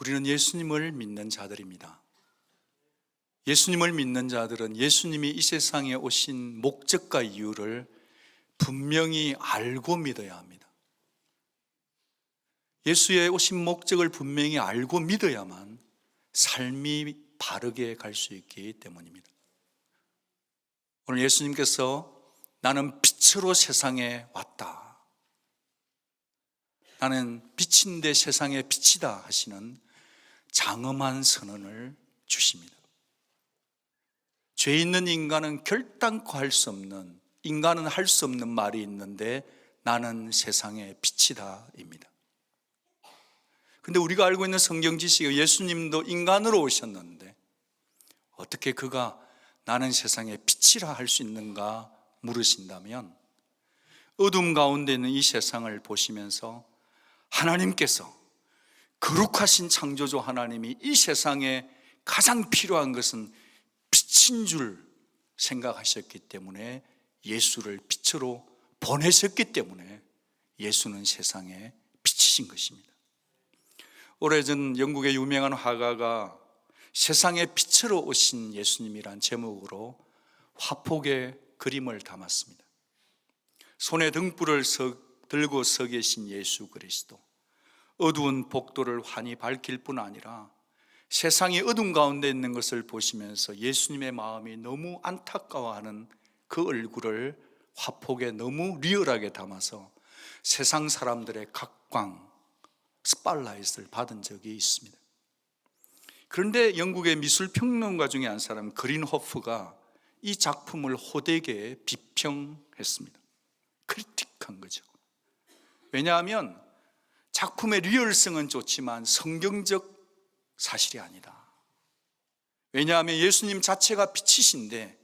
우리는 예수님을 믿는 자들입니다. 예수님을 믿는 자들은 예수님이 이 세상에 오신 목적과 이유를 분명히 알고 믿어야 합니다. 예수의 오신 목적을 분명히 알고 믿어야만 삶이 바르게 갈 수 있기 때문입니다. 오늘 예수님께서 나는 빛으로 세상에 왔다, 나는 빛인데 세상의 빛이다 하시는 장엄한 선언을 주십니다. 죄 있는 인간은 결단코 할 수 없는, 인간은 할 수 없는 말이 있는데 나는 세상의 빛이다 입니다. 근데 우리가 알고 있는 성경 지식은 예수님도 인간으로 오셨는데 어떻게 그가 나는 세상의 빛이라 할 수 있는가 물으신다면, 어둠 가운데 있는 이 세상을 보시면서 하나님께서, 거룩하신 창조주 하나님이 이 세상에 가장 필요한 것은 빛인 줄 생각하셨기 때문에 예수를 빛으로 보내셨기 때문에 예수는 세상의 빛이신 것입니다. 오래전 영국의 유명한 화가가 세상의 빛으로 오신 예수님이란 제목으로 화폭에 그림을 담았습니다. 손에 등불을 들고 서 계신 예수 그리스도, 어두운 복도를 환히 밝힐 뿐 아니라 세상이 어둠 가운데 있는 것을 보시면서 예수님의 마음이 너무 안타까워하는 그 얼굴을 화폭에 너무 리얼하게 담아서 세상 사람들의 각광, 스팟라이트를 받은 적이 있습니다. 그런데 영국의 미술평론가 중에 한 사람 그린호프가 이 작품을 호되게 비평했습니다. 크리틱한 거죠. 왜냐하면 작품의 리얼성은 좋지만 성경적 사실이 아니다. 왜냐하면 예수님 자체가 빛이신데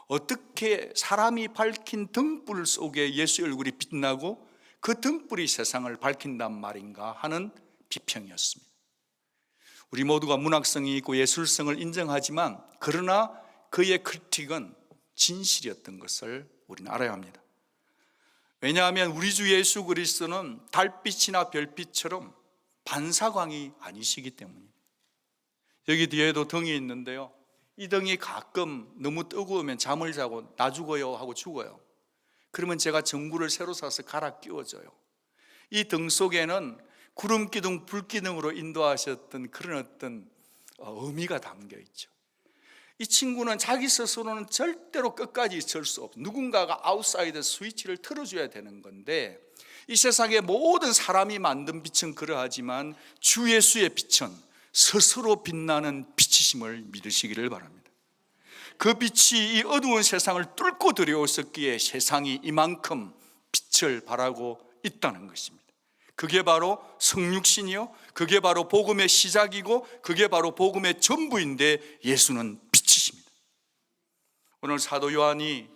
어떻게 사람이 밝힌 등불 속에 예수의 얼굴이 빛나고 그 등불이 세상을 밝힌단 말인가 하는 비평이었습니다. 우리 모두가 문학성이 있고 예술성을 인정하지만 그러나 그의 크리틱은 진실이었던 것을 우리는 알아야 합니다. 왜냐하면 우리 주 예수 그리스도는 달빛이나 별빛처럼 반사광이 아니시기 때문입니다. 여기 뒤에도 등이 있는데요, 이 등이 가끔 너무 뜨거우면 잠을 자고 나 죽어요 하고 죽어요. 그러면 제가 전구를 새로 사서 갈아 끼워줘요. 이 등 속에는 구름기둥, 불기둥으로 인도하셨던 그런 어떤 의미가 담겨 있죠. 이 친구는 자기 스스로는 절대로 끝까지 절 수 없어. 누군가가 아웃사이드 스위치를 틀어줘야 되는 건데, 이 세상의 모든 사람이 만든 빛은 그러하지만 주 예수의 빛은 스스로 빛나는 빛이심을 믿으시기를 바랍니다. 그 빛이 이 어두운 세상을 뚫고 들여오셨기에 세상이 이만큼 빛을 발하고 있다는 것입니다. 그게 바로 성육신이요, 그게 바로 복음의 시작이고 그게 바로 복음의 전부인데 예수는 빛이십니다. 오늘 사도 요한이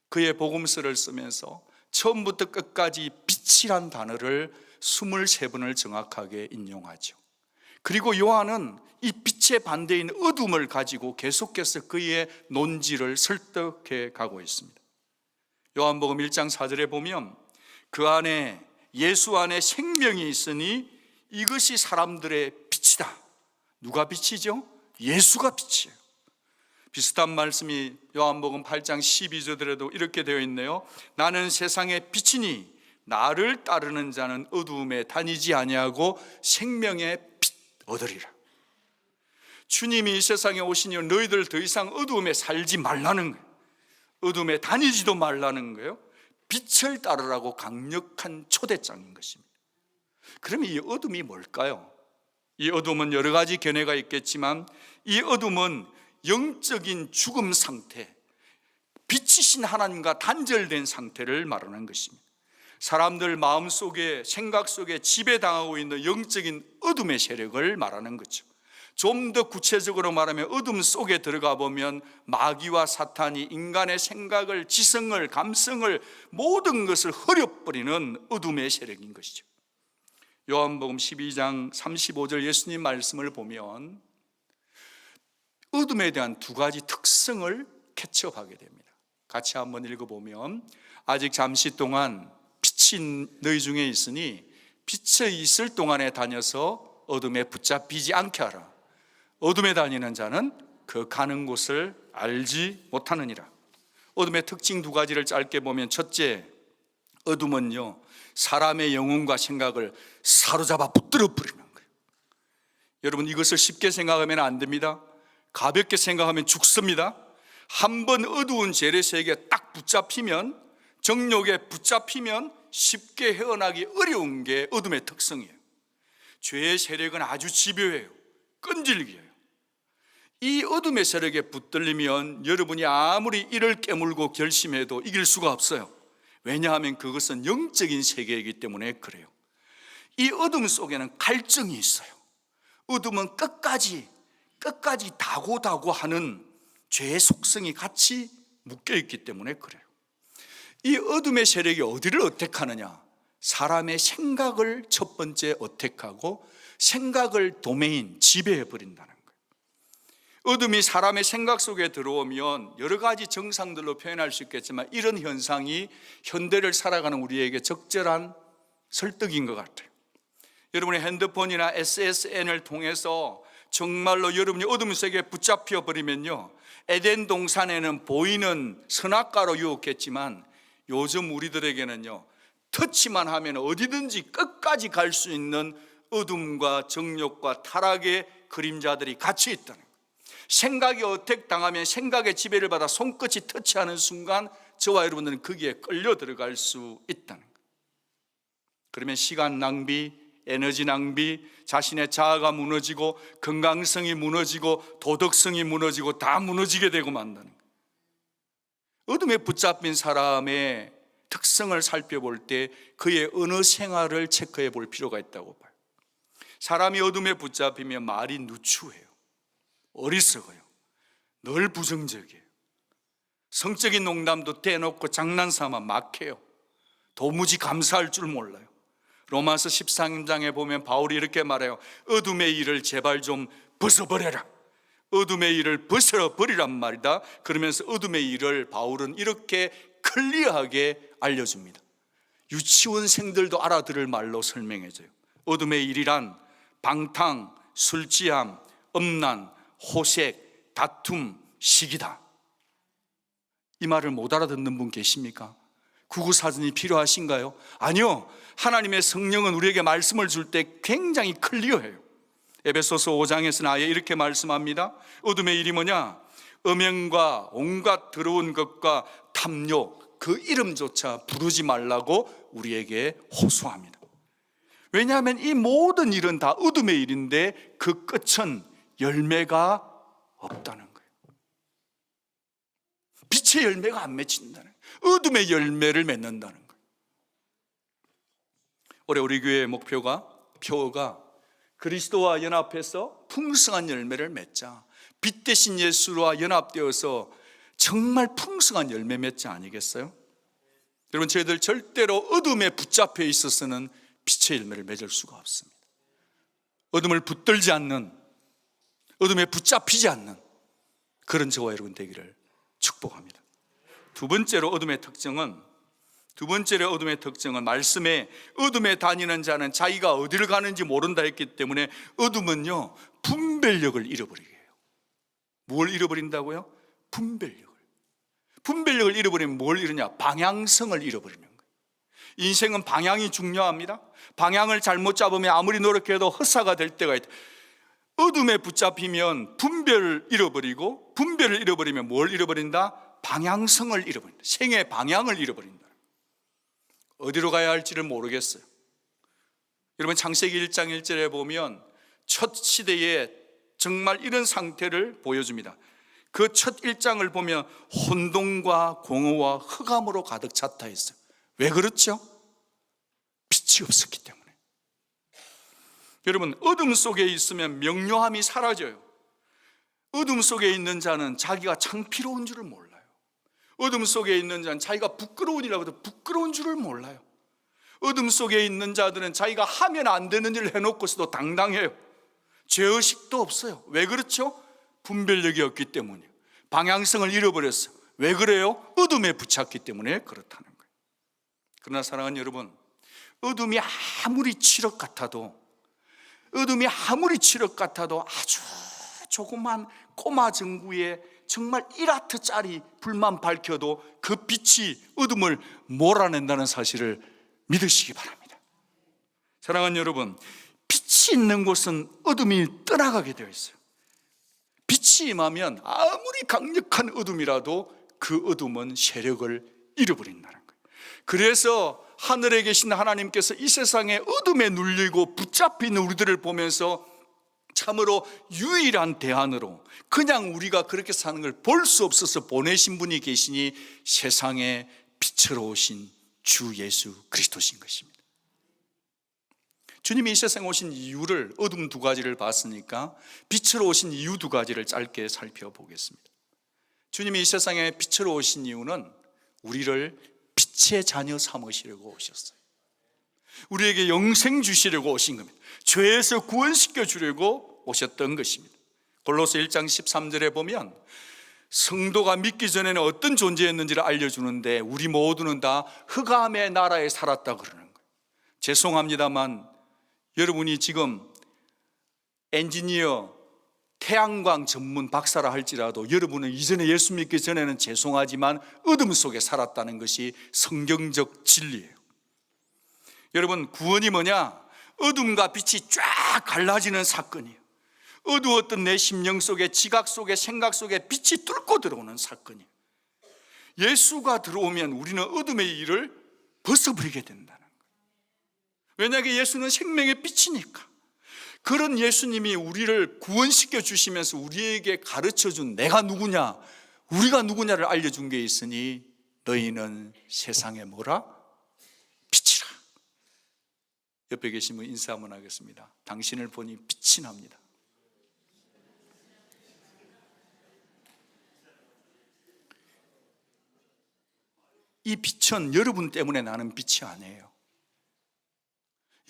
그의 복음서를 쓰면서 처음부터 끝까지 빛이란 단어를 23번을 정확하게 인용하죠. 그리고 요한은 이 빛의 반대인 어둠을 가지고 계속해서 그의 논지를 설득해 가고 있습니다. 요한복음 1장 4절에 보면 그 안에, 예수 안에 생명이 있으니 이것이 사람들의 빛이다. 누가 빛이죠? 예수가 빛이에요. 비슷한 말씀이 요한복음 8장 12절에도 이렇게 되어 있네요. 나는 세상의 빛이니 나를 따르는 자는 어두움에 다니지 아니하고 생명의 빛 얻으리라. 주님이 이 세상에 오시니 너희들 더 이상 어두움에 살지 말라는 거예요. 어둠에 다니지도 말라는 거예요. 빛을 따르라고 강력한 초대장인 것입니다. 그러면 이 어둠이 뭘까요? 이 어둠은 여러 가지 견해가 있겠지만 이 어둠은 영적인 죽음 상태, 빛이신 하나님과 단절된 상태를 말하는 것입니다. 사람들 마음속에, 생각 속에 지배당하고 있는 영적인 어둠의 세력을 말하는 거죠. 좀 더 구체적으로 말하면 어둠 속에 들어가 보면 마귀와 사탄이 인간의 생각을, 지성을, 감성을, 모든 것을 흐려버리는 어둠의 세력인 것이죠. 요한복음 12장 35절 예수님 말씀을 보면 어둠에 대한 두 가지 특성을 캐치업하게 됩니다. 같이 한번 읽어보면 아직 잠시 동안 빛이 너희 중에 있으니 빛이 있을 동안에 다녀서 어둠에 붙잡히지 않게 하라. 어둠에 다니는 자는 그 가는 곳을 알지 못하느니라. 어둠의 특징 두 가지를 짧게 보면, 첫째, 어둠은요 사람의 영혼과 생각을 사로잡아 붙들어 버리는 거예요. 여러분, 이것을 쉽게 생각하면 안 됩니다. 가볍게 생각하면 죽습니다. 한번 어두운 재래세계에 딱 붙잡히면, 정욕에 붙잡히면 쉽게 헤어나기 어려운 게 어둠의 특성이에요. 죄의 세력은 아주 집요해요. 끈질겨요. 이 어둠의 세력에 붙들리면 여러분이 아무리 이를 깨물고 결심해도 이길 수가 없어요. 왜냐하면 그것은 영적인 세계이기 때문에 그래요. 이 어둠 속에는 갈증이 있어요. 어둠은 끝까지 다고다고 하는 죄의 속성이 같이 묶여있기 때문에 그래요. 이 어둠의 세력이 어디를 어택하느냐? 사람의 생각을 첫 번째 어택하고 생각을 도메인, 지배해버린다는 거예요. 어둠이 사람의 생각 속에 들어오면 여러 가지 정상들로 표현할 수 있겠지만, 이런 현상이 현대를 살아가는 우리에게 적절한 설득인 것 같아요. 여러분의 핸드폰이나 SSN을 통해서 정말로 여러분이 어둠 속에 붙잡혀 버리면요, 에덴 동산에는 보이는 선악과로 유혹했지만 요즘 우리들에게는요, 터치만 하면 어디든지 끝까지 갈 수 있는 어둠과 정욕과 타락의 그림자들이 같이 있다는 거예요. 생각이 어택당하면 생각의 지배를 받아 손끝이 터치하는 순간 저와 여러분들은 거기에 끌려 들어갈 수 있다는 거예요. 그러면 시간 낭비, 에너지 낭비, 자신의 자아가 무너지고 건강성이 무너지고 도덕성이 무너지고 다 무너지게 되고 만다는 거예요. 어둠에 붙잡힌 사람의 특성을 살펴볼 때 그의 언어 생활을 체크해 볼 필요가 있다고 봐요. 사람이 어둠에 붙잡히면 말이 누추해요. 어리석어요. 늘 부정적이에요. 성적인 농담도 떼놓고 장난삼아 막 해요. 도무지 감사할 줄 몰라요. 로마서 13장에 보면 바울이 이렇게 말해요. 어둠의 일을 제발 좀 벗어버려라. 어둠의 일을 벗어버리란 말이다. 그러면서 어둠의 일을 바울은 이렇게 클리어하게 알려줍니다. 유치원생들도 알아들을 말로 설명해줘요. 어둠의 일이란 방탕, 술취함, 음란, 호색, 다툼, 시기다. 이 말을 못 알아듣는 분 계십니까? 구구사전이 필요하신가요? 아니요. 하나님의 성령은 우리에게 말씀을 줄 때 굉장히 클리어해요. 에베소서 5장에서는 아예 이렇게 말씀합니다. 어둠의 일이 뭐냐? 음행과 온갖 더러운 것과 탐욕, 그 이름조차 부르지 말라고 우리에게 호소합니다. 왜냐하면 이 모든 일은 다 어둠의 일인데 그 끝은 열매가 없다는 거예요. 빛의 열매가 안 맺힌다는 거예요. 어둠의 열매를 맺는다는 거예요. 올해 우리 교회의 표어가 그리스도와 연합해서 풍성한 열매를 맺자. 빛 대신 예수와 연합되어서 정말 풍성한 열매 맺자 아니겠어요? 여러분, 저희들 절대로 어둠에 붙잡혀 있어서는 빛의 열매를 맺을 수가 없습니다. 어둠을 붙들지 않는, 어둠에 붙잡히지 않는 그런 저와 여러분 되기를 축복합니다. 두 번째로 어둠의 특징은 말씀에 어둠에 다니는 자는 자기가 어디를 가는지 모른다 했기 때문에 어둠은요 분별력을 잃어버리게 해요. 뭘 잃어버린다고요? 분별력을 잃어버리면 뭘 잃으냐? 방향성을 잃어버리는 거예요. 인생은 방향이 중요합니다. 방향을 잘못 잡으면 아무리 노력해도 헛사가 될 때가 있다. 어둠에 붙잡히면 분별을 잃어버리고, 분별을 잃어버리면 뭘 잃어버린다? 방향성을 잃어버린다. 생의 방향을 잃어버린다. 어디로 가야 할지를 모르겠어요. 여러분, 창세기 1장 1절에 보면 첫 시대에 정말 이런 상태를 보여줍니다. 그 첫 1장을 보면 혼돈과 공허와 흑암으로 가득 찼다 했어요. 왜 그렇죠? 빛이 없었기 때문에. 여러분, 어둠 속에 있으면 명료함이 사라져요. 어둠 속에 있는 자는 자기가 창피로운 줄을 몰라요. 어둠 속에 있는 자는 자기가 부끄러운 일이라고 해도 부끄러운 줄을 몰라요. 어둠 속에 있는 자들은 자기가 하면 안 되는 일을 해놓고서도 당당해요. 죄의식도 없어요. 왜 그렇죠? 분별력이 없기 때문이에요. 방향성을 잃어버렸어요. 왜 그래요? 어둠에 붙였기 때문에 그렇다는 거예요. 그러나 사랑하는 여러분, 어둠이 아무리 칠흑 같아도, 어둠이 아무리 칠흑 같아도 아주 조그만 꼬마 전구에 정말 1와트짜리 불만 밝혀도 그 빛이 어둠을 몰아낸다는 사실을 믿으시기 바랍니다. 사랑하는 여러분, 빛이 있는 곳은 어둠이 떠나가게 되어 있어요. 빛이 임하면 아무리 강력한 어둠이라도 그 어둠은 세력을 잃어버린다는 거예요. 그래서 하늘에 계신 하나님께서 이 세상에 어둠에 눌리고 붙잡혀 있는 우리들을 보면서 참으로 유일한 대안으로 그냥 우리가 그렇게 사는 걸 볼 수 없어서 보내신 분이 계시니 세상에 빛으로 오신 주 예수 그리스도신 것입니다. 주님이 이 세상에 오신 이유를, 어둠 두 가지를 봤으니까 빛으로 오신 이유 두 가지를 짧게 살펴보겠습니다. 주님이 이 세상에 빛으로 오신 이유는 우리를 빛의 자녀 삼으시려고 오셨어요. 우리에게 영생 주시려고 오신 겁니다. 죄에서 구원시켜 주려고 오셨던 것입니다. 골로새 1장 13절에 보면 성도가 믿기 전에는 어떤 존재였는지를 알려주는데 우리 모두는 다 흑암의 나라에 살았다 그러는 거예요. 죄송합니다만 여러분이 지금 엔지니어, 태양광 전문 박사라 할지라도 여러분은 이전에 예수 믿기 전에는 죄송하지만 어둠 속에 살았다는 것이 성경적 진리예요. 여러분, 구원이 뭐냐? 어둠과 빛이 쫙 갈라지는 사건이에요. 어두웠던 내 심령 속에, 지각 속에, 생각 속에 빛이 뚫고 들어오는 사건이에요. 예수가 들어오면 우리는 어둠의 일을 벗어버리게 된다는 거예요. 왜냐하면 예수는 생명의 빛이니까. 그런 예수님이 우리를 구원시켜 주시면서 우리에게 가르쳐준 내가 누구냐, 우리가 누구냐를 알려준 게 있으니 너희는 세상에 뭐라? 빛이라. 옆에 계신 분 인사 한번 하겠습니다. 당신을 보니 빛이 납니다. 이 빛은 여러분 때문에 나는 빛이 아니에요.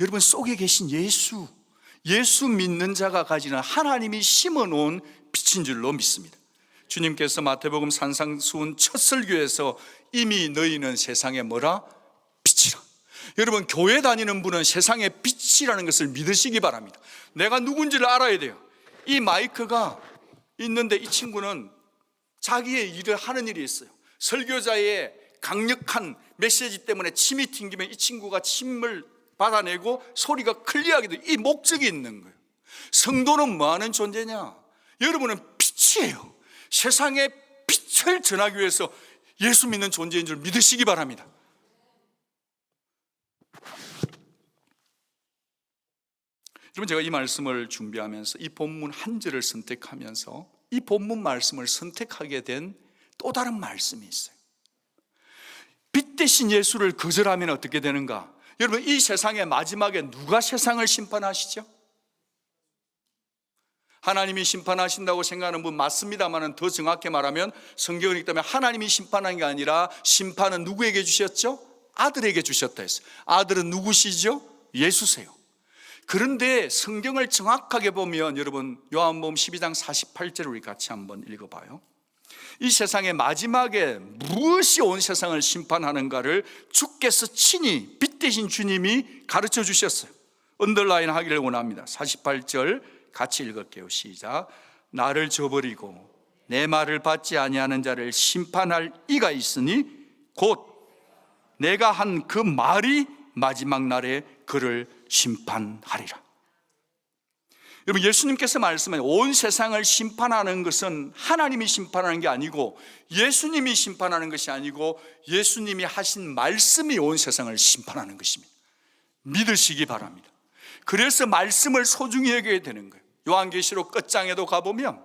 여러분 속에 계신 예수 믿는 자가 가지는 하나님이 심어놓은 빛인 줄로 믿습니다. 주님께서 마태복음 산상수훈 첫 설교에서 이미 너희는 세상에 뭐라? 빛이라. 여러분, 교회 다니는 분은 세상의 빛이라는 것을 믿으시기 바랍니다. 내가 누군지를 알아야 돼요. 이 마이크가 있는데 이 친구는 자기의 일을 하는 일이 있어요. 설교자의 강력한 메시지 때문에 침이 튕기면 이 친구가 침을 받아내고 소리가 클리어하게 돼요. 이 목적이 있는 거예요. 성도는 뭐 하는 존재냐? 여러분은 빛이에요. 세상에 빛을 전하기 위해서 예수 믿는 존재인 줄 믿으시기 바랍니다. 여러분, 제가 이 말씀을 준비하면서 이 본문 한 절을 선택하면서 이 본문 말씀을 선택하게 된 또 다른 말씀이 있어요. 빛 대신 예수를 거절하면 어떻게 되는가? 여러분, 이 세상의 마지막에 누가 세상을 심판하시죠? 하나님이 심판하신다고 생각하는 분 맞습니다만 더 정확히 말하면 성경을 읽다 보면 하나님이 심판한 게 아니라 심판은 누구에게 주셨죠? 아들에게 주셨다 했어요. 아들은 누구시죠? 예수세요. 그런데 성경을 정확하게 보면 여러분, 요한복음 12장 48절을 우리 같이 한번 읽어봐요. 이 세상의 마지막에 무엇이 온 세상을 심판하는가를 주께서 친히 빛 대신 주님이 가르쳐 주셨어요. 언더라인 하기를 원합니다. 48절 같이 읽을게요. 시작. 나를 저버리고 내 말을 받지 아니하는 자를 심판할 이가 있으니 곧 내가 한 그 말이 마지막 날에 그를 심판하리라. 여러분, 예수님께서 말씀하신 온 세상을 심판하는 것은 하나님이 심판하는 게 아니고 예수님이 심판하는 것이 아니고 예수님이 하신 말씀이 온 세상을 심판하는 것입니다. 믿으시기 바랍니다. 그래서 말씀을 소중히 여겨야 되는 거예요. 요한계시록 끝장에도 가보면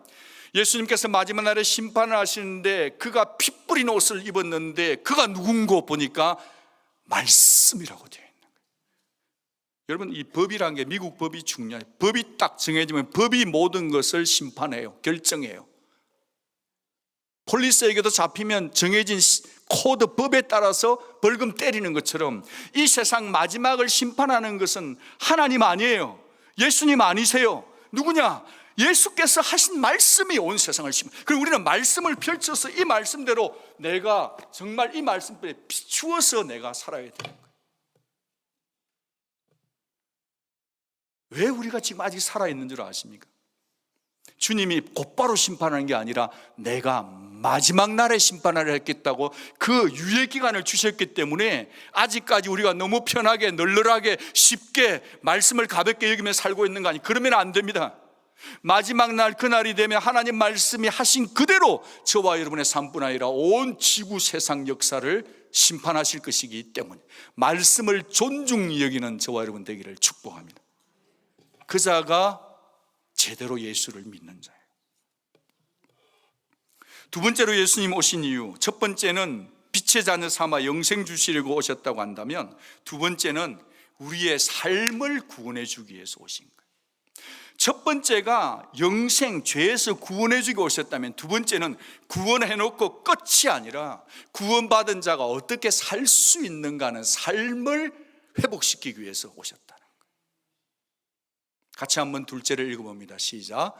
예수님께서 마지막 날에 심판을 하시는데 그가 피 뿌린 옷을 입었는데 그가 누군고 보니까 말씀이라고 되어 있는 거예요. 여러분, 이 법이라는 게 미국 법이 중요해요. 법이 딱 정해지면 법이 모든 것을 심판해요. 결정해요. 폴리스에게도 잡히면 정해진 코드 법에 따라서 벌금 때리는 것처럼 이 세상 마지막을 심판하는 것은 하나님 아니에요. 예수님 아니세요. 누구냐? 예수께서 하신 말씀이 온 세상을 심판. 그리고 우리는 말씀을 펼쳐서 이 말씀대로 내가 정말 이 말씀에 비추어서 내가 살아야 되는 거예요. 왜 우리가 지금 아직 살아있는 줄 아십니까? 주님이 곧바로 심판하는 게 아니라 내가 마지막 날에 심판을 했겠다고 그 유예 기간을 주셨기 때문에 아직까지 우리가 너무 편하게 널널하게 쉽게 말씀을 가볍게 여기며 살고 있는 거 아니에요. 그러면 안 됩니다. 마지막 날 그날이 되면 하나님 말씀이 하신 그대로 저와 여러분의 삶뿐 아니라 온 지구 세상 역사를 심판하실 것이기 때문에 말씀을 존중히 여기는 저와 여러분 되기를 축복합니다. 그 자가 제대로 예수를 믿는 자예요. 두 번째로 예수님 오신 이유, 첫 번째는 빛의 자녀 삼아 영생 주시려고 오셨다고 한다면, 두 번째는 우리의 삶을 구원해 주기 위해서 오신 거예요. 첫 번째가 영생, 죄에서 구원해 주기 오셨다면, 두 번째는 구원해 놓고 끝이 아니라 구원받은 자가 어떻게 살 수 있는가 하는 삶을 회복시키기 위해서 오셨다는 거예요. 같이 한번 둘째를 읽어봅니다. 시작.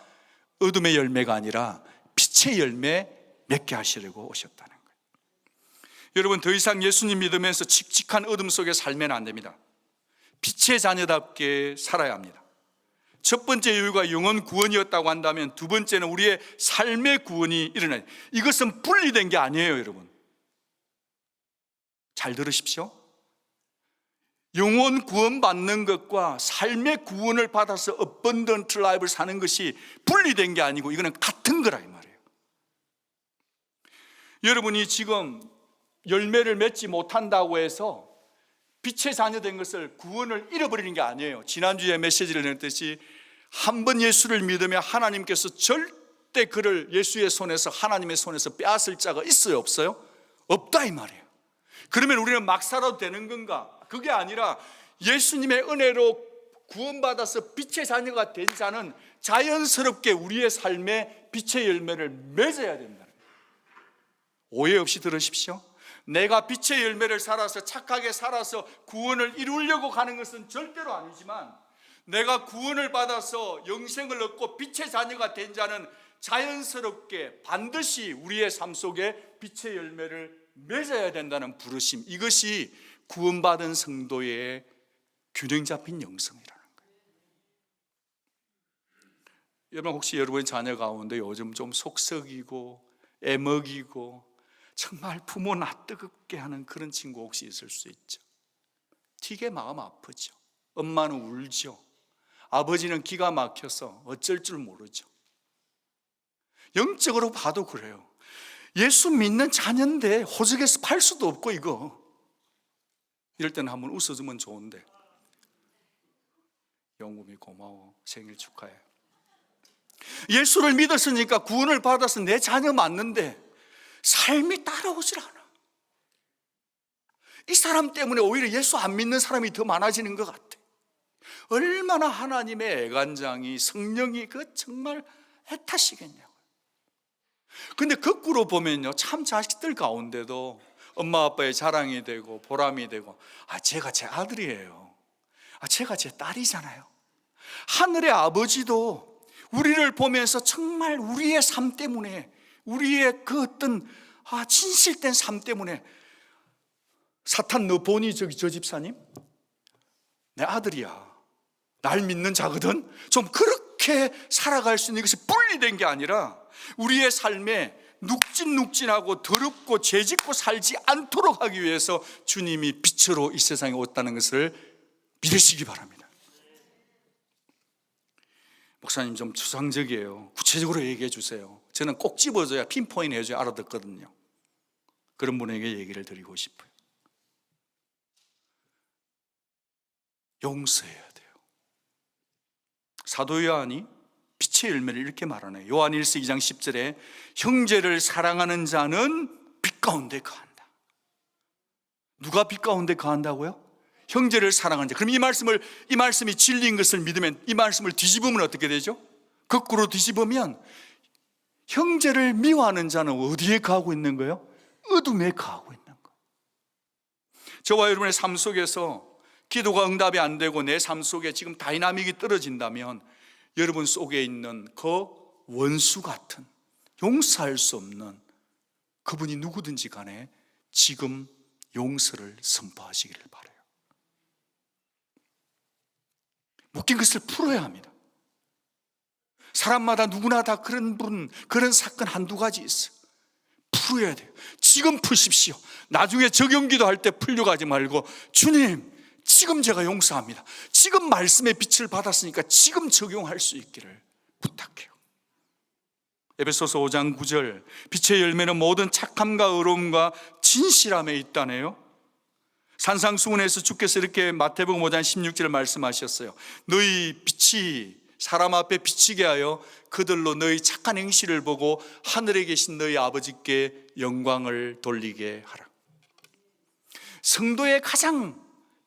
어둠의 열매가 아니라 빛의 열매 맺게 하시려고 오셨다는 거예요. 여러분, 더 이상 예수님 믿으면서 칙칙한 어둠 속에 살면 안 됩니다. 빛의 자녀답게 살아야 합니다. 첫 번째 이유가 영혼 구원이었다고 한다면, 두 번째는 우리의 삶의 구원이 일어나요. 이것은 분리된 게 아니에요. 여러분, 잘 들으십시오. 영혼 구원받는 것과 삶의 구원을 받아서 어번던트 라이프를 사는 것이 분리된 게 아니고 이거는 같은 거라 이 말이에요. 여러분이 지금 열매를 맺지 못한다고 해서 빛의 자녀 된 것을, 구원을 잃어버리는 게 아니에요. 지난주에 메시지를 냈듯이 한 번 예수를 믿으면 하나님께서 절대 그를 예수의 손에서, 하나님의 손에서 빼앗을 자가 있어요, 없어요? 없다 이 말이에요. 그러면 우리는 막 살아도 되는 건가? 그게 아니라 예수님의 은혜로 구원받아서 빛의 자녀가 된 자는 자연스럽게 우리의 삶에 빛의 열매를 맺어야 된다는 거예요. 오해 없이 들으십시오. 내가 빛의 열매를 살아서 착하게 살아서 구원을 이루려고 가는 것은 절대로 아니지만, 내가 구원을 받아서 영생을 얻고 빛의 자녀가 된 자는 자연스럽게 반드시 우리의 삶 속에 빛의 열매를 맺어야 된다는 부르심, 이것이 구원받은 성도의 균형 잡힌 영성이라는 거예요. 여러분, 혹시 여러분의 자녀 가운데 요즘 좀 속썩이고 애먹이고 정말 부모 낯뜨겁게 하는 그런 친구 혹시 있을 수 있죠. 되게 마음 아프죠. 엄마는 울죠. 아버지는 기가 막혀서 어쩔 줄 모르죠. 영적으로 봐도 그래요. 예수 믿는 자녀인데 호적에서 팔 수도 없고 이거. 이럴 때는 한번 웃어주면 좋은데. 영금이 고마워. 생일 축하해. 예수를 믿었으니까 구원을 받아서 내 자녀 맞는데 삶이 따라오질 않아. 이 사람 때문에 오히려 예수 안 믿는 사람이 더 많아지는 것 같아. 얼마나 하나님의 애간장이, 성령이 그 정말 애타시겠냐고. 근데 거꾸로 보면요, 참 자식들 가운데도 엄마 아빠의 자랑이 되고 보람이 되고, 제가 제 아들이에요, 제가 제 딸이잖아요. 하늘의 아버지도 우리를 보면서 정말 우리의 삶 때문에, 우리의 그 어떤 진실된 삶 때문에, 사탄 너 보니 저 집사님? 내 아들이야, 날 믿는 자거든. 좀 그렇게 살아갈 수 있는 것이 분리된 게 아니라 우리의 삶에 눅진눅진하고 더럽고 죄짓고 살지 않도록 하기 위해서 주님이 빛으로 이 세상에 왔다는 것을 믿으시기 바랍니다. 목사님 좀 추상적이에요. 구체적으로 얘기해 주세요. 저는 꼭 집어줘야, 핀포인트 해줘야 알아듣거든요. 그런 분에게 얘기를 드리고 싶어요. 용서해야 돼요. 사도 요한이 빛의 열매를 이렇게 말하네요. 요한 1서 2장 10절에 형제를 사랑하는 자는 빛 가운데 거한다. 누가 빛 가운데 거한다고요? 형제를 사랑하는 자. 그럼 이 말씀이 진리인 것을 믿으면, 이 말씀을 뒤집으면 어떻게 되죠? 거꾸로 뒤집으면 형제를 미워하는 자는 어디에 거하고 있는 거예요? 어둠에 거하고 있는 거. 저와 여러분의 삶 속에서 기도가 응답이 안 되고 내 삶 속에 지금 다이나믹이 떨어진다면, 여러분 속에 있는 그 원수 같은, 용서할 수 없는 그분이 누구든지 간에 지금 용서를 선포하시기를 바라요. 묶인 것을 풀어야 합니다. 사람마다 누구나 다 그런 사건 한두 가지 있어요. 풀어야 돼요. 지금 푸십시오. 나중에 적용기도 할 때 풀려고 하지 말고, 주님, 지금 제가 용서합니다. 지금 말씀의 빛을 받았으니까 지금 적용할 수 있기를 부탁해요. 에베소서 5장 9절, 빛의 열매는 모든 착함과 의로움과 진실함에 있다네요. 산상수훈에서 주께서 이렇게 마태복음 5장 16절을 말씀하셨어요. 너희 빛이 사람 앞에 비치게 하여 그들로 너희 착한 행실을 보고 하늘에 계신 너희 아버지께 영광을 돌리게 하라. 성도의 가장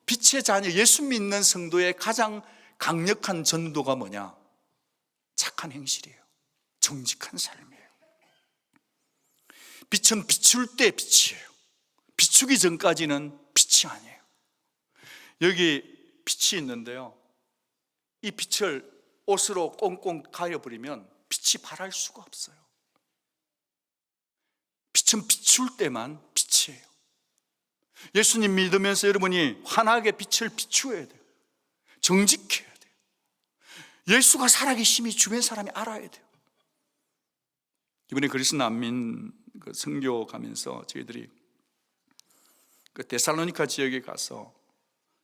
빛의 자녀, 예수 믿는 성도의 가장 강력한 전도가 뭐냐? 착한 행실이에요. 정직한 삶이에요. 빛은 비출 때 빛이에요. 비추기 전까지는 빛이 아니에요. 여기 빛이 있는데요, 이 빛을 옷으로 꽁꽁 가려버리면 빛이 발할 수가 없어요. 빛은 비출 때만 빛이에요. 예수님 믿으면서 여러분이 환하게 빛을 비추어야 돼요. 정직해야 돼요. 예수가 살아계심이 주변 사람이 알아야 돼요. 이번에 그리스 난민 선교 가면서 저희들이 데살로니가 지역에 가서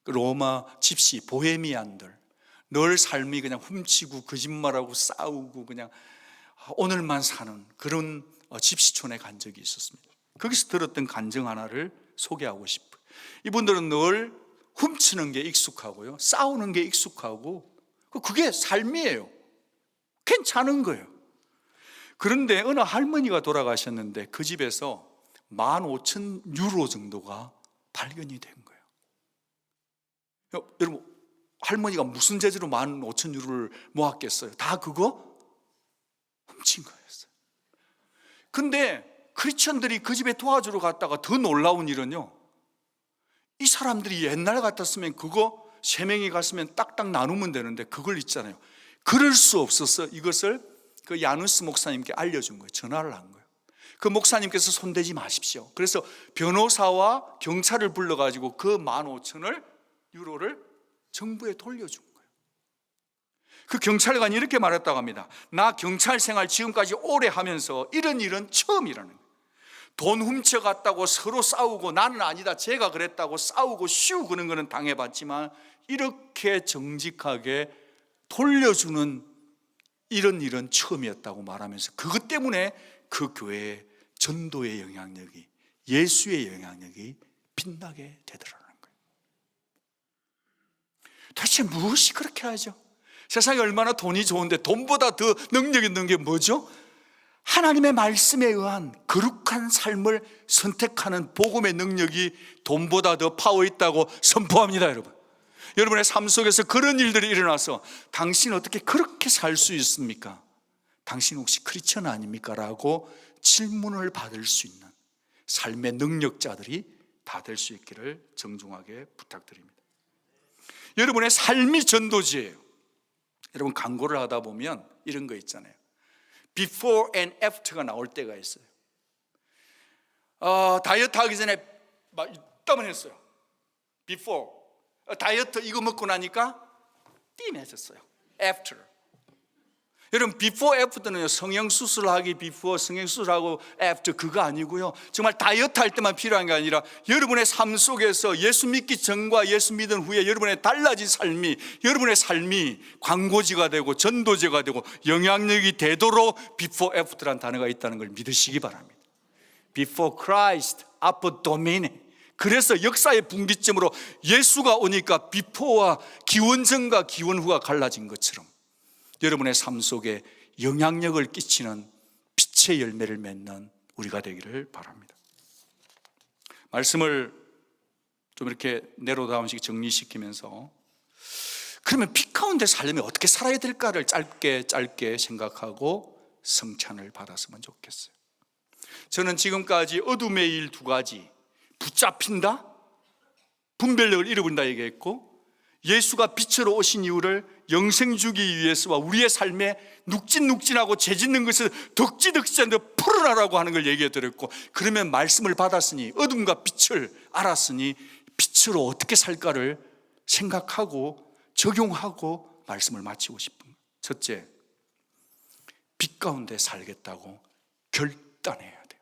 로마 집시 보헤미안들, 늘 삶이 그냥 훔치고 거짓말하고 싸우고 그냥 오늘만 사는 그런 집시촌에 간 적이 있었습니다. 거기서 들었던 간증 하나를 소개하고 싶어요. 이분들은 늘 훔치는 게 익숙하고요, 싸우는 게 익숙하고, 그게 삶이에요. 괜찮은 거예요. 그런데 어느 할머니가 돌아가셨는데 그 집에서 15,000유로 정도가 발견이 된 거예요. 여러분, 할머니가 무슨 재주로 15,000유로를 모았겠어요? 다 그거 훔친 거였어요. 근데 크리스천들이 그 집에 도와주러 갔다가 더 놀라운 일은요, 이 사람들이 옛날 같았으면 그거 3명이 갔으면 딱딱 나누면 되는데 그걸 있잖아요, 그럴 수 없어서 이것을 그 야누스 목사님께 알려준 거예요. 전화를 한 거예요. 그 목사님께서 손대지 마십시오. 그래서 변호사와 경찰을 불러가지고 그 15,000유로를 정부에 돌려준 거예요. 그 경찰관이 이렇게 말했다고 합니다. 나 경찰 생활 지금까지 오래 하면서 이런 일은 처음이라는 거예요. 돈 훔쳐갔다고 서로 싸우고 나는 아니다, 제가 그랬다고 싸우고 쉬우 그런 거는 당해봤지만 이렇게 정직하게 돌려주는 이런 일은 처음이었다고 말하면서 그것 때문에 그 교회의 전도의 영향력이, 예수의 영향력이 빛나게 되더라는 거예요. 도대체 무엇이 그렇게 하죠? 세상에 얼마나 돈이 좋은데 돈보다 더 능력 있는 게 뭐죠? 하나님의 말씀에 의한 거룩한 삶을 선택하는 복음의 능력이 돈보다 더 파워 있다고 선포합니다. 여러분의 삶 속에서 그런 일들이 일어나서 당신 어떻게 그렇게 살 수 있습니까? 당신 혹시 크리스천 아닙니까? 라고 질문을 받을 수 있는 삶의 능력자들이 다 될 수 있기를 정중하게 부탁드립니다. 여러분의 삶이 전도지예요. 여러분, 광고를 하다 보면 이런 거 있잖아요. Before and after가 나올 때가 있어요. 다이어트 하기 전에 막 떠문했어요. Before 다이어트 이거 먹고 나니까 띠매졌어요. After. 여러분, before, after는요, 성형수술하기 before, 성형수술하고 after 그거 아니고요, 정말 다이어트 할 때만 필요한 게 아니라 여러분의 삶 속에서 예수 믿기 전과 예수 믿은 후에 여러분의 달라진 삶이, 여러분의 삶이 광고지가 되고 전도제가 되고 영향력이 되도록 before, after라는 단어가 있다는 걸 믿으시기 바랍니다. Before Christ, after dominion. 그래서 역사의 분기점으로 예수가 오니까 비포와 기원 전과 기원 후가 갈라진 것처럼 여러분의 삶 속에 영향력을 끼치는 빛의 열매를 맺는 우리가 되기를 바랍니다. 말씀을 좀 이렇게 내로다음씩 정리시키면서, 그러면 빛 가운데 살려면 어떻게 살아야 될까를 짧게 생각하고 성찬을 받았으면 좋겠어요. 저는 지금까지 어둠의 일 2가지, 붙잡힌다, 분별력을 잃어버린다 얘기했고, 예수가 빛으로 오신 이유를 영생 주기 위해서와 우리의 삶에 눅진눅진하고 죄짓는 것을 덕지덕지한데 풀어나라고 하는 걸 얘기해 드렸고, 그러면 말씀을 받았으니 어둠과 빛을 알았으니 빛으로 어떻게 살까를 생각하고 적용하고 말씀을 마치고 싶은, 첫째, 빛 가운데 살겠다고 결단해야 돼요.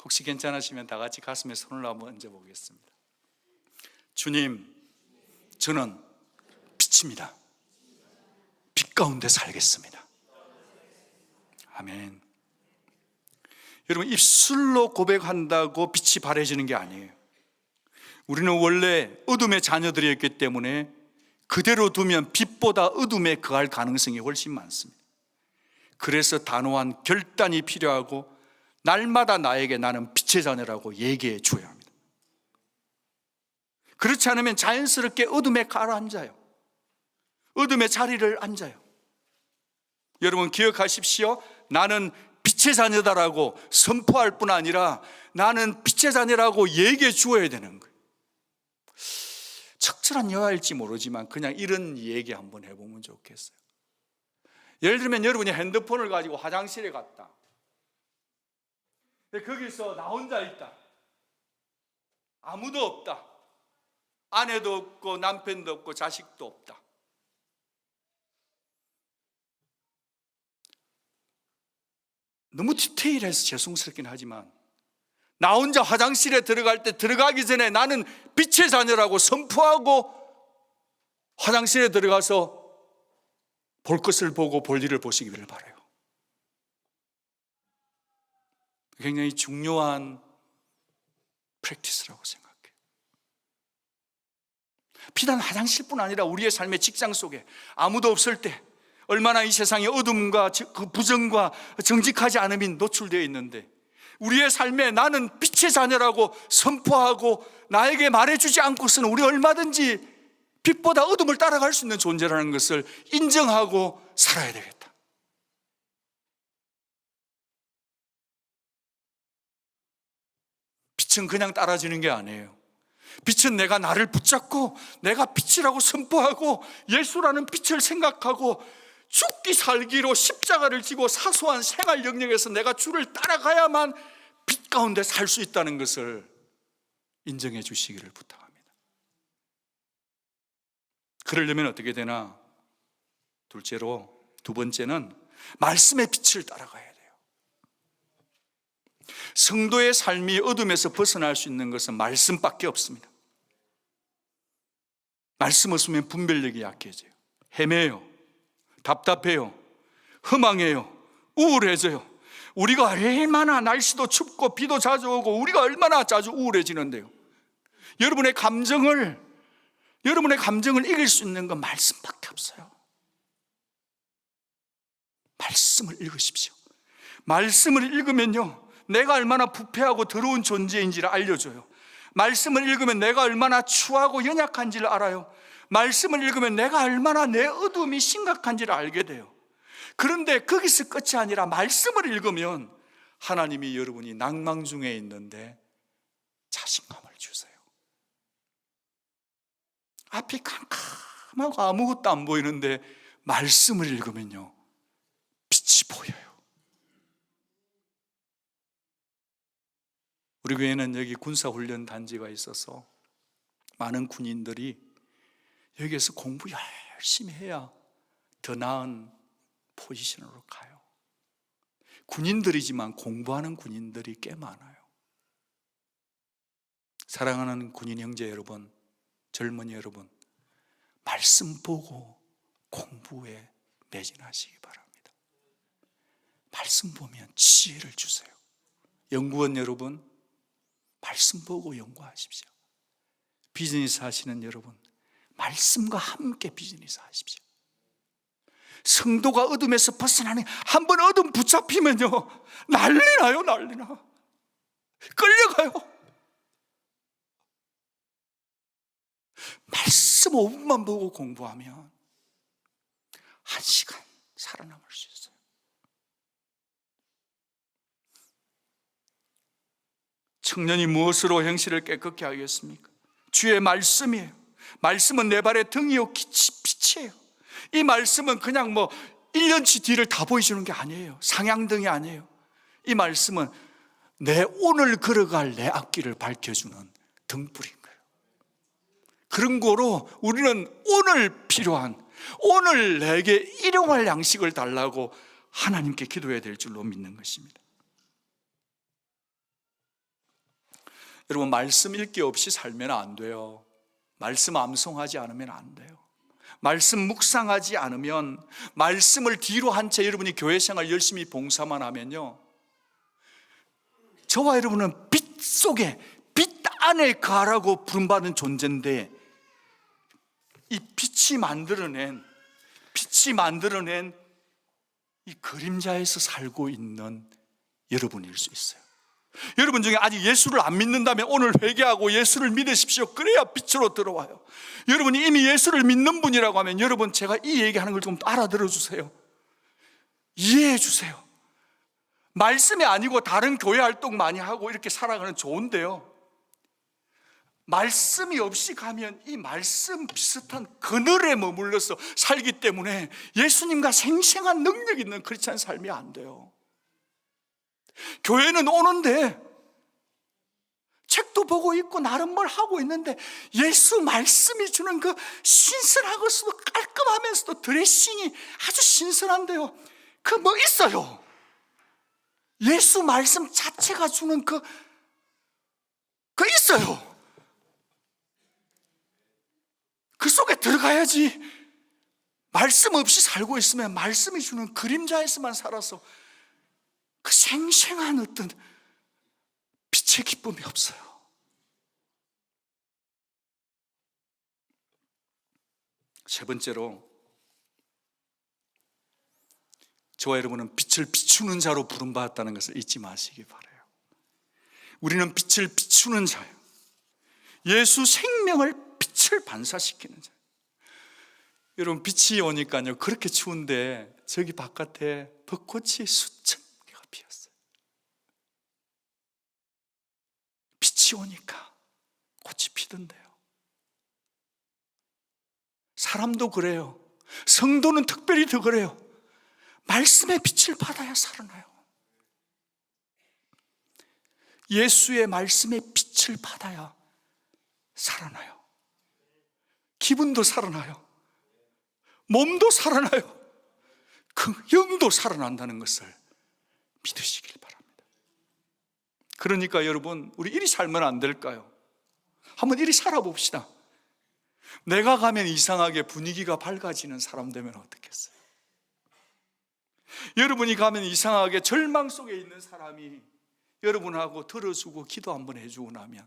혹시 괜찮으시면 다 같이 가슴에 손을 한번 얹어보겠습니다. 주님, 저는 빛입니다. 빛 가운데 살겠습니다. 아멘. 여러분, 입술로 고백한다고 빛이 바래지는 게 아니에요. 우리는 원래 어둠의 자녀들이었기 때문에 그대로 두면 빛보다 어둠에 거할 가능성이 훨씬 많습니다. 그래서 단호한 결단이 필요하고 날마다 나에게 나는 빛의 자녀라고 얘기해 줘야 합니다. 그렇지 않으면 자연스럽게 어둠에 가라앉아요. 어둠의 자리를 앉아요. 여러분 기억하십시오. 나는 빛의 자녀다라고 선포할 뿐 아니라 나는 빛의 자녀라고 얘기해 주어야 되는 거예요. 적절한 여화일지 모르지만 그냥 이런 얘기 한번 해보면 좋겠어요. 예를 들면 여러분이 핸드폰을 가지고 화장실에 갔다. 거기서 나 혼자 있다. 아무도 없다. 아내도 없고 남편도 없고 자식도 없다. 너무 디테일해서 죄송스럽긴 하지만 나 혼자 화장실에 들어갈 때 들어가기 전에 나는 빛의 자녀라고 선포하고 화장실에 들어가서 볼 것을 보고 볼 일을 보시기를 바라요. 굉장히 중요한 프랙티스라고 생각해요. 비단 화장실뿐 아니라 우리의 삶의 직장 속에 아무도 없을 때 얼마나 이 세상에 어둠과 그 부정과 정직하지 않음이 노출되어 있는데 우리의 삶에 나는 빛의 자녀라고 선포하고 나에게 말해주지 않고서는 우리 얼마든지 빛보다 어둠을 따라갈 수 있는 존재라는 것을 인정하고 살아야 되겠다. 빛은 그냥 따라지는 게 아니에요. 빛은 내가 나를 붙잡고 내가 빛이라고 선포하고 예수라는 빛을 생각하고 죽기 살기로 십자가를 지고 사소한 생활 영역에서 내가 주를 따라가야만 빛 가운데 살 수 있다는 것을 인정해 주시기를 부탁합니다. 그러려면 어떻게 되나? 둘째로, 두 번째는 말씀의 빛을 따라가야 돼요. 성도의 삶이 어둠에서 벗어날 수 있는 것은 말씀밖에 없습니다. 말씀 없으면 분별력이 약해져요. 헤매요. 답답해요. 허망해요. 우울해져요. 우리가 얼마나 날씨도 춥고 비도 자주 오고 우리가 얼마나 자주 우울해지는데요. 여러분의 감정을 이길 수 있는 건 말씀밖에 없어요. 말씀을 읽으십시오. 말씀을 읽으면요, 내가 얼마나 부패하고 더러운 존재인지를 알려줘요. 말씀을 읽으면 내가 얼마나 추하고 연약한지를 알아요. 말씀을 읽으면 내가 얼마나 내 어둠이 심각한지를 알게 돼요. 그런데 거기서 끝이 아니라 말씀을 읽으면 하나님이 여러분이 낭망 중에 있는데 자신감을 주세요. 앞이 캄캄하고 아무것도 안 보이는데 말씀을 읽으면요, 빛이 보여요. 우리 교회는 여기 군사훈련 단지가 있어서 많은 군인들이 여기에서 공부 열심히 해야 더 나은 포지션으로 가요. 군인들이지만 공부하는 군인들이 꽤 많아요. 사랑하는 군인 형제 여러분, 젊은이 여러분, 말씀 보고 공부에 매진하시기 바랍니다. 말씀 보면 지혜를 주세요. 연구원 여러분, 말씀 보고 연구하십시오. 비즈니스 하시는 여러분, 말씀과 함께 비즈니스 하십시오. 성도가 어둠에서 벗어나니 한번 어둠 붙잡히면요, 난리 나요. 끌려가요. 말씀 5분만 보고 공부하면 1시간 살아남을 수 있어요. 청년이 무엇으로 행실을 깨끗게 하겠습니까? 주의 말씀이에요. 말씀은 내 발의 등이요 빛이에요. 이 말씀은 그냥 1년치 뒤를 다 보여주는 게 아니에요. 상향등이 아니에요. 이 말씀은 내 오늘 걸어갈 내 앞길을 밝혀주는 등불인 거예요. 그런 거로 우리는 오늘 필요한, 오늘 내게 일용할 양식을 달라고 하나님께 기도해야 될 줄로 믿는 것입니다. 여러분, 말씀 읽기 없이 살면 안 돼요. 말씀 암송하지 않으면 안 돼요. 말씀 묵상하지 않으면, 말씀을 뒤로 한 채 여러분이 교회 생활 열심히 봉사만 하면요, 저와 여러분은 빛 속에, 빛 안에 거하라고 부름받은 존재인데, 이 빛이 만들어낸 이 그림자에서 살고 있는 여러분일 수 있어요. 여러분 중에 아직 예수를 안 믿는다면 오늘 회개하고 예수를 믿으십시오. 그래야 빛으로 들어와요. 여러분이 이미 예수를 믿는 분이라고 하면, 여러분, 제가 이 얘기하는 걸 좀 알아들어 주세요. 이해해 주세요. 말씀이 아니고 다른 교회 활동 많이 하고 이렇게 살아가는 좋은데요, 말씀이 없이 가면 이 말씀 비슷한 그늘에 머물러서 살기 때문에 예수님과 생생한 능력 있는 크리스찬 삶이 안 돼요. 교회는 오는데 책도 보고 있고 나름 뭘 하고 있는데 예수 말씀이 주는 그 신선하고서도 깔끔하면서도 드레싱이 아주 신선한데요, 그 뭐 있어요. 예수 말씀 자체가 주는 그 있어요. 그 속에 들어가야지. 말씀 없이 살고 있으면 말씀이 주는 그림자에서만 살아서 그 생생한 어떤 빛의 기쁨이 없어요. 세 번째로, 저와 여러분은 빛을 비추는 자로 부름받았다는 것을 잊지 마시기 바라요. 우리는 빛을 비추는 자예요. 예수 생명을 빛을 반사시키는 자예요. 여러분, 빛이 오니까요, 그렇게 추운데 저기 바깥에 벚꽃이 수천 개가 피었어요. 빛이 오니까 꽃이 피던데요. 사람도 그래요. 성도는 특별히 더 그래요. 말씀의 빛을 받아야 살아나요. 예수의 말씀의 빛을 받아야 살아나요. 기분도 살아나요. 몸도 살아나요. 그 영도 살아난다는 것을 믿으시길 바랍니다. 그러니까 여러분, 우리 이리 살면 안 될까요? 한번 이리 살아봅시다. 내가 가면 이상하게 분위기가 밝아지는 사람 되면 어떻겠어요? 여러분이 가면 이상하게 절망 속에 있는 사람이 여러분하고 들어주고 기도 한번 해주고 나면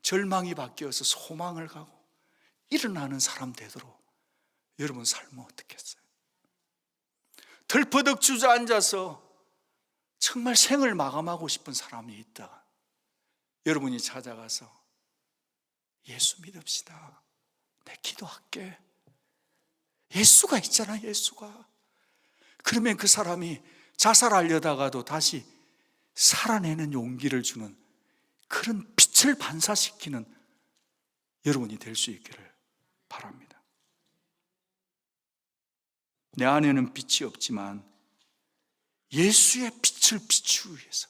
절망이 바뀌어서 소망을 가고 일어나는 사람 되도록 여러분 삶은 어떻겠어요? 덜퍼덕 주저앉아서 정말 생을 마감하고 싶은 사람이 있다. 여러분이 찾아가서 예수 믿읍시다. 내 기도할게. 예수가 있잖아, 예수가. 그러면 그 사람이 자살하려다가도 다시 살아내는 용기를 주는 그런 빛을 반사시키는 여러분이 될 수 있기를 바랍니다. 내 안에는 빛이 없지만 예수의 빛을 비추기 위해서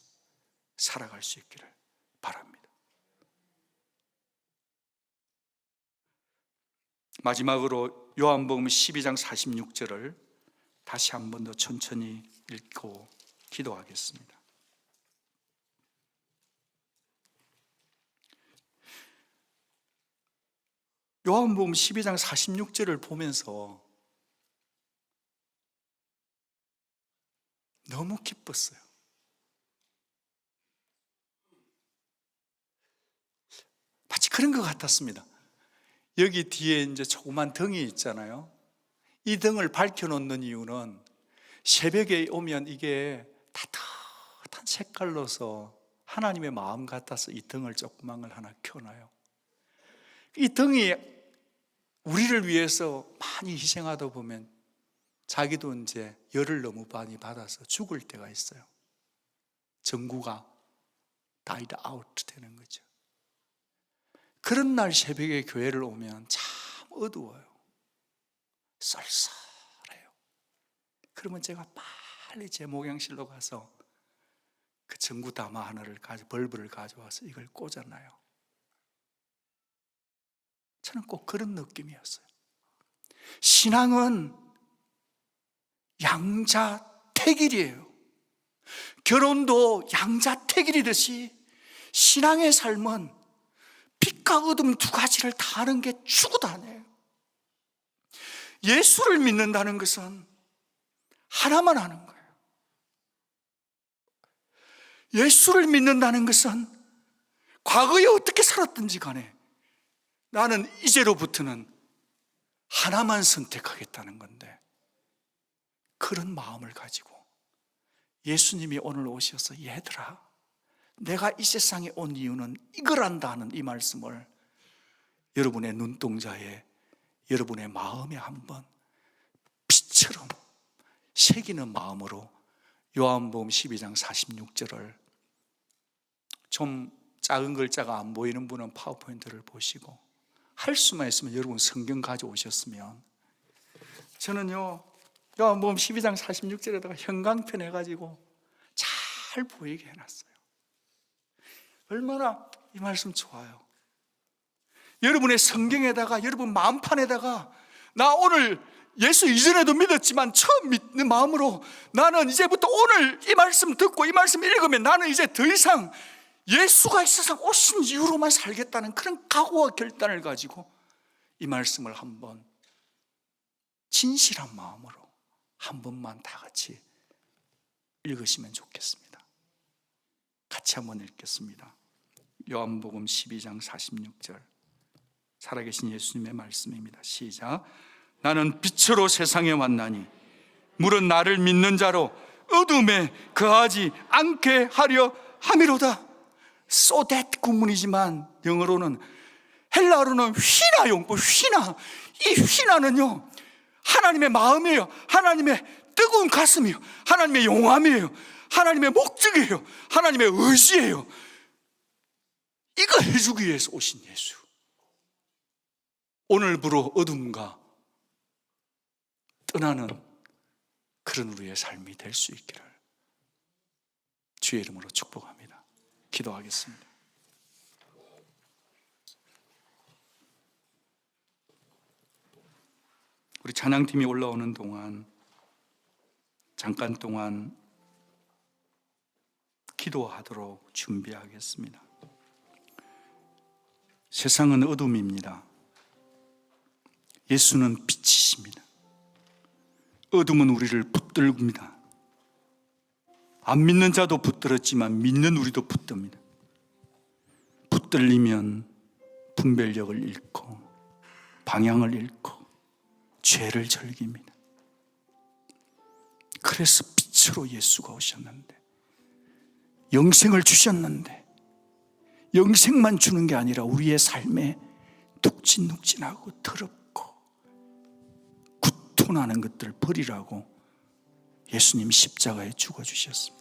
살아갈 수 있기를 바랍니다. 마지막으로 요한복음 12장 46절을 다시 한 번 더 천천히 읽고 기도하겠습니다. 요한복음 12장 46절을 보면서 너무 기뻤어요. 마치 그런 것 같았습니다. 여기 뒤에 이제 조그만 등이 있잖아요. 이 등을 밝혀놓는 이유는 새벽에 오면 이게 따뜻한 색깔로서 하나님의 마음 같아서 이 등을 조그만 걸 하나 켜놔요. 이 등이 우리를 위해서 많이 희생하다 보면 자기도 이제 열을 너무 많이 받아서 죽을 때가 있어요. 전구가 died out 되는 거죠. 그런 날 새벽에 교회를 오면 참 어두워요. 쌀쌀해요. 그러면 제가 빨리 제 목양실로 가서 그 전구 담화 하나를 벌브를 가져와서 이걸 꽂아놔요. 저는 꼭 그런 느낌이었어요. 신앙은 양자택일이에요. 결혼도 양자택일이듯이 신앙의 삶은 빛과 어둠 두 가지를 다 하는 게 추구다네요. 예수를 믿는다는 것은 하나만 하는 거예요. 예수를 믿는다는 것은 과거에 어떻게 살았든지 간에 나는 이제로부터는 하나만 선택하겠다는 건데, 그런 마음을 가지고 예수님이 오늘 오셔서 얘들아, 내가 이 세상에 온 이유는 이거란다 하는 이 말씀을 여러분의 눈동자에, 여러분의 마음에 한번 빛처럼 새기는 마음으로 요한복음 12장 46절을, 좀 작은 글자가 안 보이는 분은 파워포인트를 보시고, 할 수만 있으면 여러분 성경 가져오셨으면, 저는요 요한복음 12장 46절에다가 형광펜 해가지고 잘 보이게 해놨어요. 얼마나 이 말씀 좋아요. 여러분의 성경에다가, 여러분 마음판에다가, 나 오늘 예수 이전에도 믿었지만 처음 믿는 마음으로 나는 이제부터 오늘 이 말씀 듣고 이 말씀 읽으면 나는 이제 더 이상 예수가 이 세상 오신 이유로만 살겠다는 그런 각오와 결단을 가지고 이 말씀을 한번 진실한 마음으로 한 번만 다 같이 읽으시면 좋겠습니다. 같이 한번 읽겠습니다. 요한복음 12장 46절, 살아계신 예수님의 말씀입니다. 시작. 나는 빛으로 세상에 왔나니 물은 나를 믿는 자로 어둠에 거하지 않게 하려 함이로다. So that 구문이지만 영어로는, 헬라어로는 휘나 용법, 휘나. 이 휘나는요 하나님의 마음이에요. 하나님의 뜨거운 가슴이에요. 하나님의 용암이에요. 하나님의 목적이에요. 하나님의 의지예요. 이거 해주기 위해서 오신 예수. 오늘부로 어둠과 떠나는 그런 우리의 삶이 될 수 있기를 주의 이름으로 축복합니다. 기도하겠습니다. 우리 찬양팀이 올라오는 동안 잠깐 동안 기도하도록 준비하겠습니다. 세상은 어둠입니다. 예수는 빛이십니다. 어둠은 우리를 붙들습니다. 안 믿는 자도 붙들었지만 믿는 우리도 붙듭니다. 붙들리면 분별력을 잃고 방향을 잃고 죄를 즐깁니다. 그래서 빛으로 예수가 오셨는데, 영생을 주셨는데, 영생만 주는 게 아니라 우리의 삶에 눅진눅진하고 더럽고 구토나는 것들을 버리라고 예수님 십자가에 죽어주셨습니다.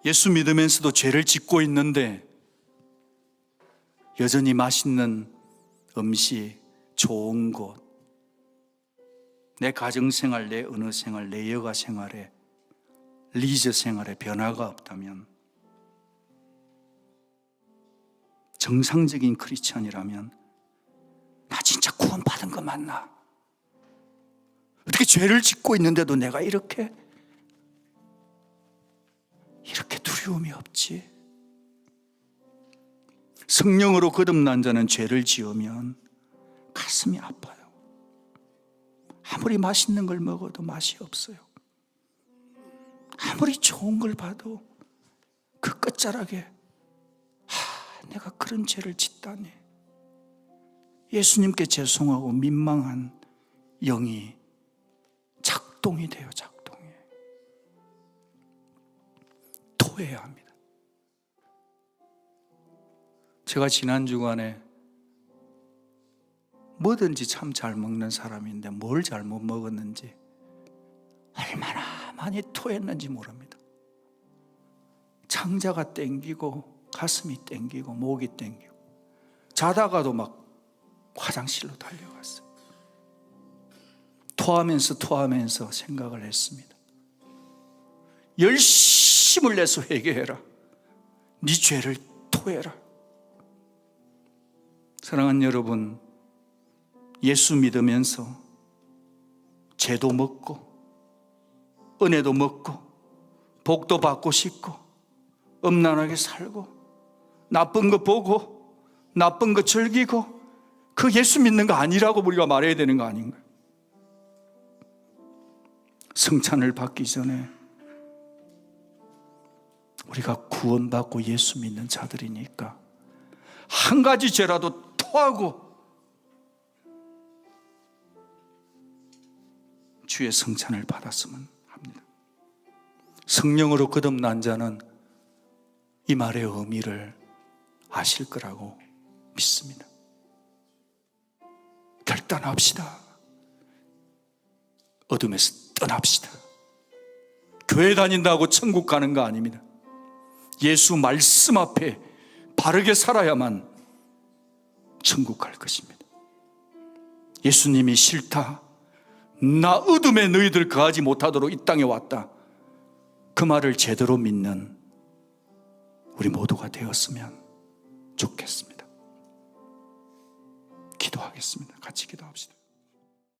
예수 믿으면서도 죄를 짓고 있는데 여전히 맛있는 음식, 좋은 곳, 내 가정생활, 내 언어생활, 내 여가생활에, 리저 생활에 변화가 없다면, 정상적인 크리스찬이라면 나 진짜 구원받은 거 맞나? 어떻게 죄를 짓고 있는데도 내가 이렇게 두려움이 없지? 성령으로 거듭난 자는 죄를 지으면 가슴이 아파요. 아무리 맛있는 걸 먹어도 맛이 없어요. 아무리 좋은 걸 봐도 그 끝자락에 내가 그런 죄를 짓다니, 예수님께 죄송하고 민망한 영이 작동이 돼요. 작동해. 토해야 합니다. 제가 지난 주간에 뭐든지 참 잘 먹는 사람인데 뭘 잘못 먹었는지 얼마나 많이 토했는지 모릅니다. 창자가 땡기고 가슴이 땡기고 목이 땡기고, 자다가도 막 화장실로 달려갔어요. 토하면서 생각을 했습니다. 열심을 내서 회개해라. 네 죄를 토해라. 사랑하는 여러분, 예수 믿으면서 죄도 먹고 은혜도 먹고 복도 받고 싶고 음란하게 살고 나쁜 거 보고 나쁜 거 즐기고, 그 예수 믿는 거 아니라고 우리가 말해야 되는 거 아닌가요? 성찬을 받기 전에 우리가 구원받고 예수 믿는 자들이니까 한 가지 죄라도 토하고 주의 성찬을 받았으면 합니다. 성령으로 거듭난 자는 이 말의 의미를 아실 거라고 믿습니다. 결단합시다. 어둠에서 떠납시다. 교회 다닌다고 천국 가는 거 아닙니다. 예수 말씀 앞에 바르게 살아야만 천국 갈 것입니다. 예수님이 싫다, 나 어둠에 너희들 거하지 못하도록 이 땅에 왔다, 그 말을 제대로 믿는 우리 모두가 되었으면 좋겠습니다. 기도하겠습니다. 같이 기도합시다.